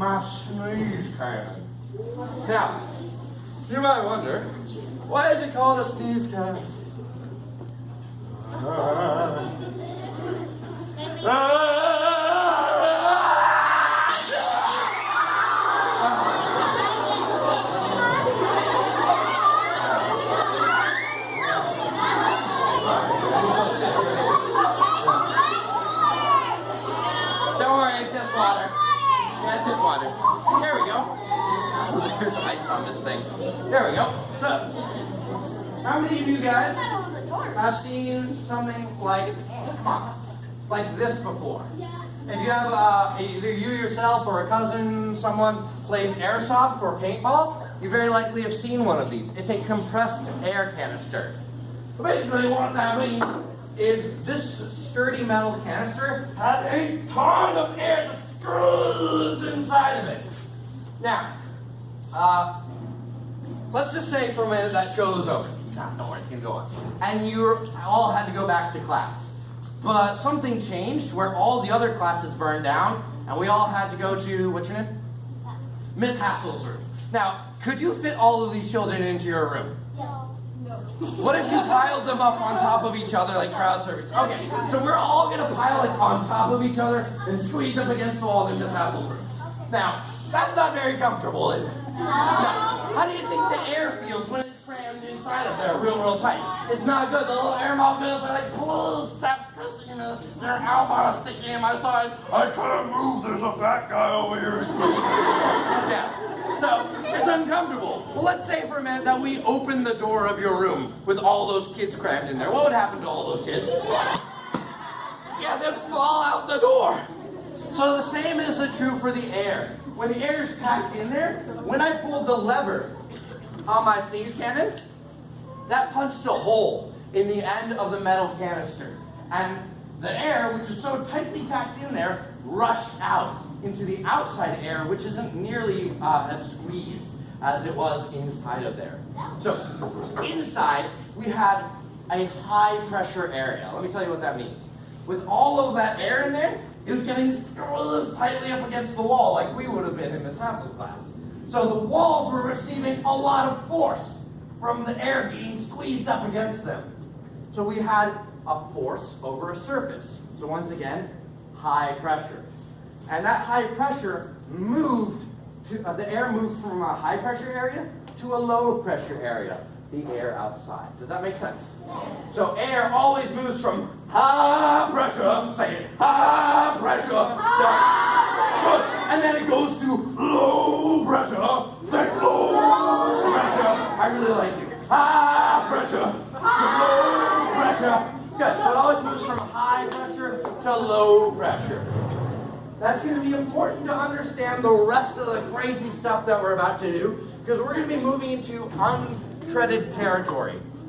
my sneeze cannon. Now, you might wonder, why is it called a sneeze cannon? Don't worry, it's just water. That's just water. There we go. There's ice on this thing. There we go. Look. How many of you guys have seen something like this before? If you have either you yourself or a cousin, someone plays airsoft or paintball, you very likely have seen one of these. It's a compressed air canister. So basically what that means is this sturdy metal canister has a ton of air that screws inside of it. Now, let's just say for a minute that show is over. Don't worry, it can go on. And you all had to go back to class. But something changed where all the other classes burned down and we all had to go to, what's your name? Miss Hassel's room. Now, could you fit all of these children into your room? What if you piled them up on top of each other like crowd service? Okay, so we're all gonna pile like on top of each other and squeeze up against the wall in Miss Hassel's room. Now, that's not very comfortable, is it? No. How do you think the air feels when it's crammed inside of there real tight? It's not good. The little air molecules are like, pull, stop, you know, their elbows sticking in my side. I can't move, there's a fat guy over here. Yeah. So, it's uncomfortable. Well, let's say for a minute that we open the door of your room with all those kids crammed in there. What would happen to all those kids? Yeah, they'd fall out the door. So the same is true for the air. When the air is packed in there, when I pulled the lever on my sneeze cannon, that punched a hole in the end of the metal canister. And the air, which is so tightly packed in there, rushed out into the outside air, which isn't nearly as squeezed as it was inside of there. So inside, we had a high pressure area. Let me tell you what that means. With all of that air in there, it was getting squeezed tightly up against the wall like we would have been in Miss Hassel's class. So the walls were receiving a lot of force from the air being squeezed up against them. So we had a force over a surface. So once again, high pressure. And that high pressure moved to, the air moved from a high pressure area to a low pressure area, the air outside. Does that make sense? So air always moves from high pressure, say it, high pressure, and then it goes to low pressure, say low pressure. I really like you. High pressure to low pressure. Good, so it always moves from high pressure to low pressure. That's going to be important to understand the rest of the crazy stuff that we're about to do, because we're going to be moving into untreaded territory.